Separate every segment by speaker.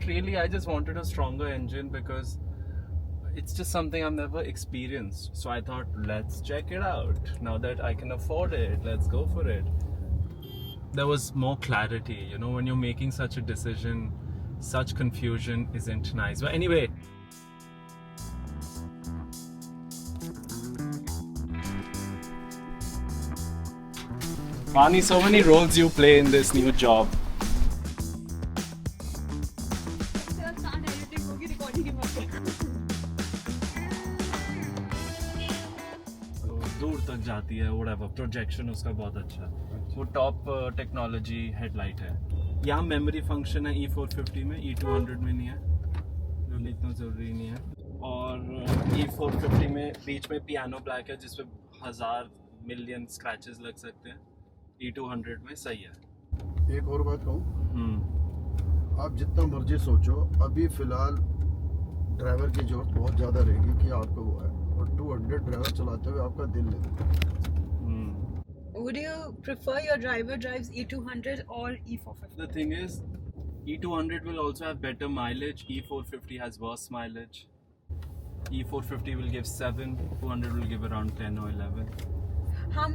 Speaker 1: Really, I just wanted a stronger engine because it's just something I've never experienced. So I thought, let's check it out. Now that I can afford it, let's go for it. There was more clarity, when you're making such a decision, such confusion isn't nice. But anyway, Vani, so many roles you play in this new job. दूर तक जाती है whatever, projection उसका बहुत अच्छा है। वो top technology headlight है। यहाँ मेमोरी फंक्शन है E450 में, E200 में नहीं है, जो इतना ज़रूरी नहीं है। और E450 में बीच में पियानो ब्लैक है जिसपे 1000 मिलियन स्क्रैचेस लग सकते हैं। E200 में सही है।
Speaker 2: एक और बात कहूँ, आप जितना मर्जी सोचो, अभी फिलहाल ड्राइवर की जरूरत बहुत ज़्यादा रहेगी कि आपको वो है, और 200 ड्राइवर चलाते हुए आपका दिल नहीं।
Speaker 3: Would you prefer your driver drives E200 or E450?
Speaker 1: The thing is, E200 will also have better mileage. E450 has worse mileage. E450 will give 7, 200 will give around 10 or 11.
Speaker 3: How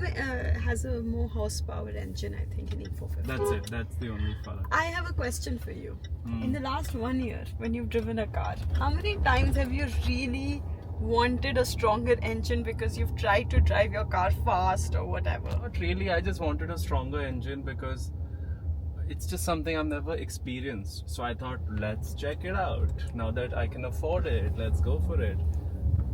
Speaker 3: has a more horsepower engine, I think, in E450?
Speaker 1: That's it. That's the only fault.
Speaker 3: I have a question for you. In the last 1 year, when you've driven a car, how many times have you really wanted a stronger engine because you've tried to drive your car fast or whatever?
Speaker 1: Not really. I just wanted a stronger engine because it's just something I've never experienced. So I thought, let's check it out. Now that I can afford it, let's go for it.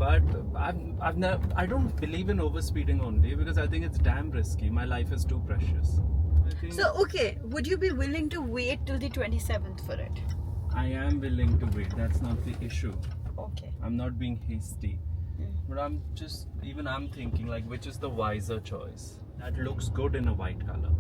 Speaker 1: But I don't believe in overspeeding only because I think it's damn risky. My life is too precious.
Speaker 3: So, okay, would you be willing to wait till the 27th for it?
Speaker 1: I am willing to wait. That's not the issue.
Speaker 3: Okay.
Speaker 1: I'm not being hasty. But I'm thinking like which is the wiser choice. That looks good in a white color.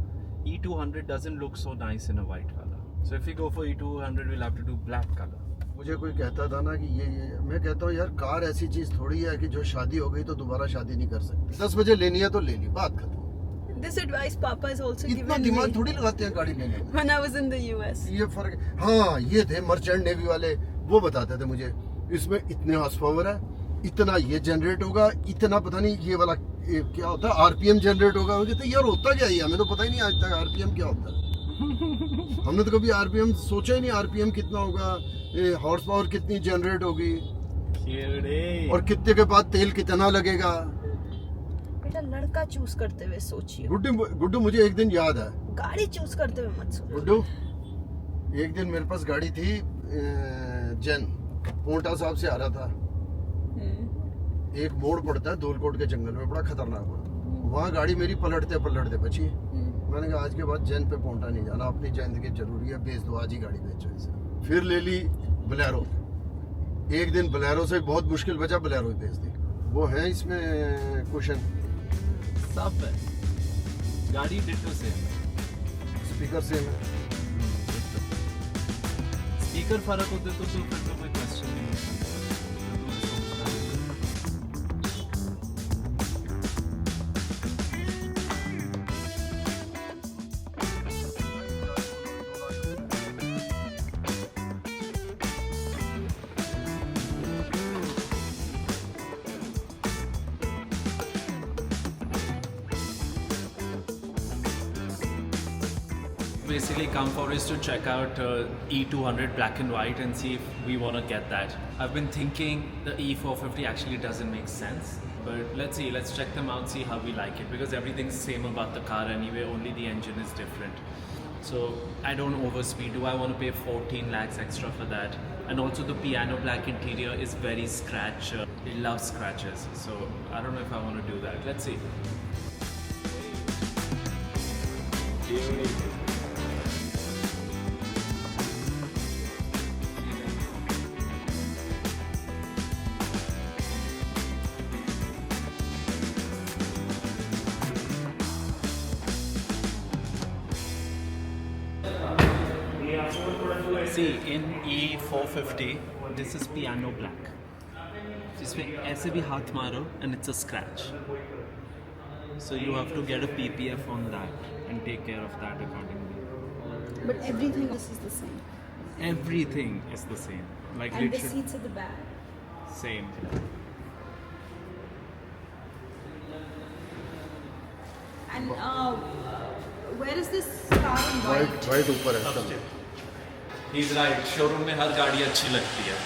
Speaker 1: E200 doesn't look so nice in a white color. So if we go for E200, we'll have to do black color.
Speaker 2: मुझे कोई कहता था ना कि ये मैं कहता हूँ यार, कार ऐसी चीज थोड़ी है कि जो शादी हो गई तो दोबारा शादी नहीं कर सकती। 10 बजे लेनी है तो ले ली, बात खत्म।
Speaker 3: This advice Papa has also given
Speaker 2: इतना
Speaker 3: me
Speaker 2: दिमाग थोड़ी लगाते हैं गाड़ी लेने में।
Speaker 3: when I was in the US.
Speaker 2: ये फर्क, हाँ, ये थे मर्चेंट नेवी वाले, वो बताते थे मुझे इसमें इतने हॉर्स पावर है, इतना ये जनरेट होगा, इतना पता नहीं ये वाला क्या होता है, आरपीएम जनरेट होगा। मुझे तो यार होता क्या है, हमें तो पता ही नहीं आज तक आरपीएम क्या होता है। हमने तो कभी आरपीएम सोचा ही नहीं, आरपीएम कितना होगा, हॉर्स पावर कितनी जनरेट होगी, और कितने के बाद तेल कितना लगेगा।
Speaker 3: बेटा, लड़का चूज करते हुए सोचिए।
Speaker 2: गुड्डू मुझे एक दिन याद है,
Speaker 3: गाड़ी चूज करते हुए मत सोचिए।
Speaker 2: गुड्डू, एक दिन मेरे पास गाड़ी थी, जैन पोंटा साहब से आ रहा था। एक मोड़ पड़ता है धौलकोट के जंगल में, बड़ा खतरनाक मोड़। वहाँ गाड़ी मेरी पलटते पलटते बची। मैंने कहा आज के बाद जैन पे पोंटा नहीं जाना, अपनी जिंदगी जरूरी है, बेच दो, आज ही गाड़ी बेचो इसे। फिर ले ली बलेरो। एक दिन बलेरो से बहुत मुश्किल बचा, बलेरो ही बेच दी। वो है इसमें कुशन
Speaker 1: सब है, गाड़ी डिट्टो सेम है,
Speaker 2: स्पीकर सेम है।
Speaker 1: स्पीकर फर्क होते तो फिर तो कोई क्वेश्चन नहीं होता। Basically come for is to check out E200 black and white and see if we want to get that. I've been thinking the E450 actually doesn't make sense, but let's see, let's check them out, see how we like it, because everything's same about the car anyway, only the engine is different. So I don't overspeed. Do I want to pay 14 lakhs extra for that? And also the piano black interior is very scratch. It loves scratches, so I don't know if I want to do that. Let's see. See, in E450, this is piano black. जिसमें ऐसे भी हाथ मारो and it's a scratch. So you have to get a PPF on that and take care of that accordingly.
Speaker 3: But everything else is the same.
Speaker 1: Everything is the same. Like
Speaker 3: And the
Speaker 1: literally
Speaker 3: seats at the back.
Speaker 1: same.
Speaker 3: And where is this car in white?
Speaker 2: White ऊपर है सब।
Speaker 1: He's right. Showroom में हर गाड़ी अच्छी लगती है.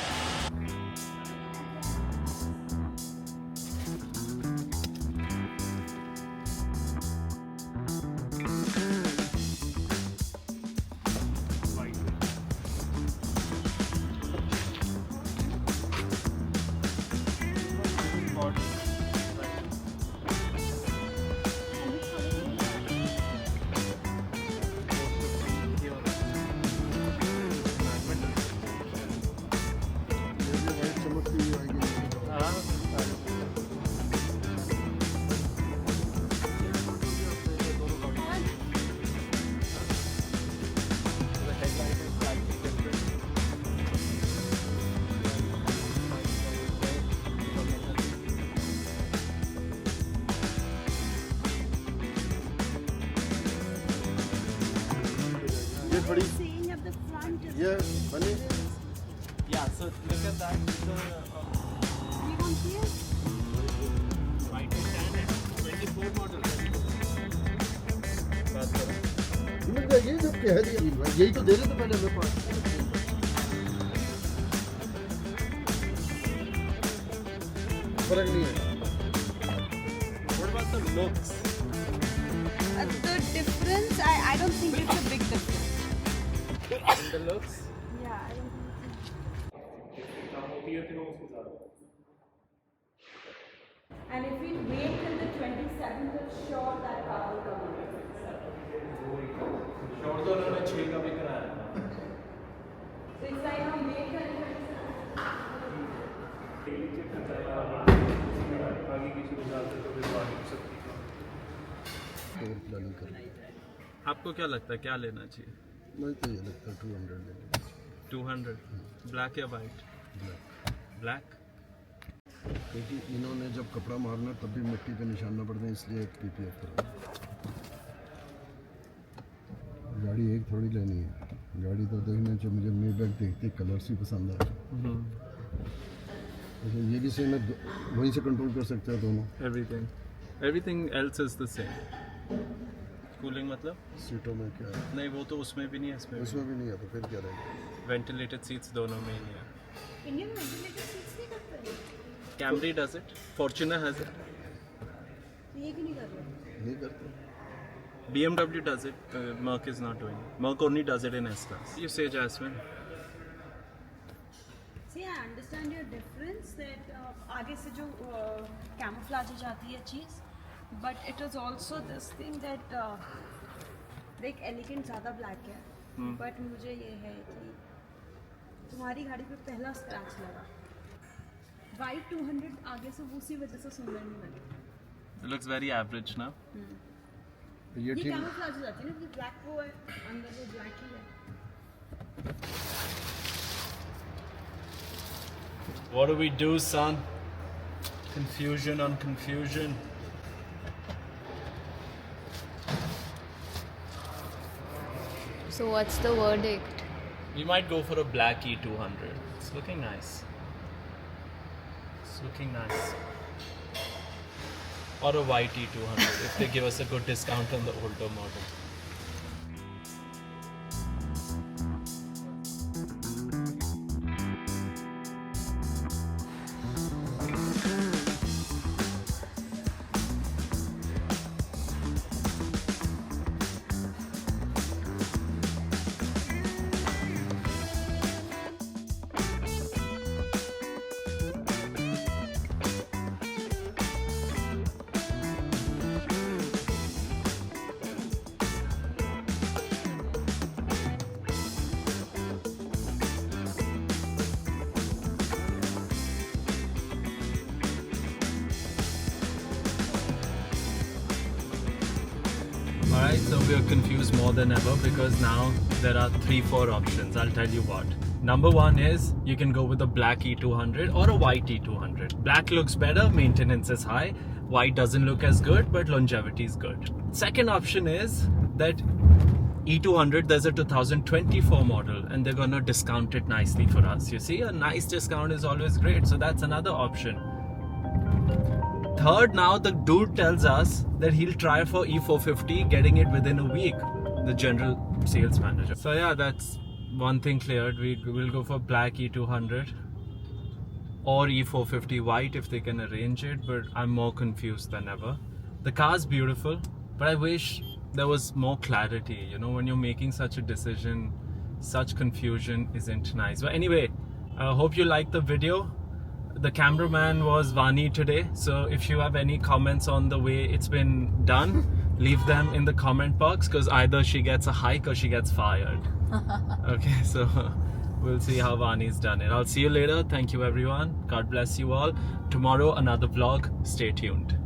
Speaker 2: White चमकती हुई आएगी। ये थोड़ी
Speaker 3: Seeing at the front is
Speaker 2: ये बनी
Speaker 1: Yeah. So look at that.
Speaker 3: we want here.
Speaker 1: White standard 24 model.
Speaker 2: मिल जाएगी जब कह दिया भाई, यही तो दे रहे थे पहले मेरे पास। फर्क नहीं है।
Speaker 1: What about the looks?
Speaker 3: The difference, I don't think it's a big difference.
Speaker 1: The looks?
Speaker 3: Yeah, I don't think. And if we wait till the 27th, it's sure that car will come in.
Speaker 1: Short तो उन्होंने 6 का भी कराया.
Speaker 3: So it's like हम wait करेंगे.
Speaker 2: और planning कर।
Speaker 1: आपको क्या लगता है क्या लेना चाहिए?
Speaker 2: मुझे तो ये लगता है 200 ले लेंगे।
Speaker 1: 200. ब्लैक या वाइट?
Speaker 2: ब्लैक।
Speaker 1: ब्लैक.
Speaker 2: क्योंकि इन्होंने जब कपड़ा मारना तब भी मिट्टी पे निशान न पड़ते, इसलिए PPF करा। गाड़ी एक थोड़ी लेनी है, गाड़ी तो देखने जो मुझे मेबैक देखते कलर्स ही पसंद आए। अच्छा ये भी सेम है, वहीं से कंट्रोल कर सकते हैं दोनों।
Speaker 1: Everything else is the same. Cooling मतलब?
Speaker 2: सीटों में क्या है?
Speaker 1: नहीं वो तो उसमें भी नहीं है, इसमें
Speaker 2: उसमें भी नहीं है तो फिर क्या रहेगा?
Speaker 1: वेंटिलेटेड सीट्स दोनों में ही नहीं है.
Speaker 3: Indian ventilated seats नहीं करते हैं.
Speaker 1: Camry does it, Fortuner has it,
Speaker 3: ये क्यों नहीं कर रहे?
Speaker 2: नहीं करते।
Speaker 1: BMW does it, Merc is not doing it. Merc only does it in S-Class. You say, Jasmine?
Speaker 3: See, I understand your difference that आगे से जो camouflage जाती है चीज़, but it is also this thing that देख elegant ज़्यादा black है, but मुझे ये है कि तुम्हारी गाड़ी पे पहला scratch लगा, white 200 आगे से उसी वजह से सुंदर नहीं बनी.
Speaker 1: It looks very average now.
Speaker 2: ये
Speaker 3: ये
Speaker 2: ठीक
Speaker 3: camouflage हो जाती है ना कि black वो है, अंदर वो black ही है.
Speaker 1: What do we do, son? Confusion on confusion.
Speaker 4: So what's the verdict?
Speaker 1: We might go for a black E200. It's looking nice. It's looking nice. Or a white E200 if they give us a good discount on the older model. Alright, so we are confused more than ever because now there are 3-4 options. I'll tell you what. Number one is you can go with a black E200 or a white E200. Black looks better, maintenance is high. White doesn't look as good, but longevity is good. Second option is that E200, there's a 2024 model, and they're gonna discount it nicely for us. You see, a nice discount is always great, so that's another option. Third, now the dude tells us that he'll try for E450, getting it within a week. The general sales manager. So yeah, that's one thing cleared. We will go for black E200 or E450 white if they can arrange it, but I'm more confused than ever. The car's beautiful, but I wish there was more clarity. You know, when you're making such a decision, such confusion isn't nice. But anyway, I hope you liked the video. The cameraman was Vani today, so if you have any comments on the way it's been done, leave them in the comment box, because either she gets a hike or she gets fired. Okay, so we'll see how Vani's done it. I'll see you later. Thank you everyone. God bless you all. Tomorrow another vlog. Stay tuned.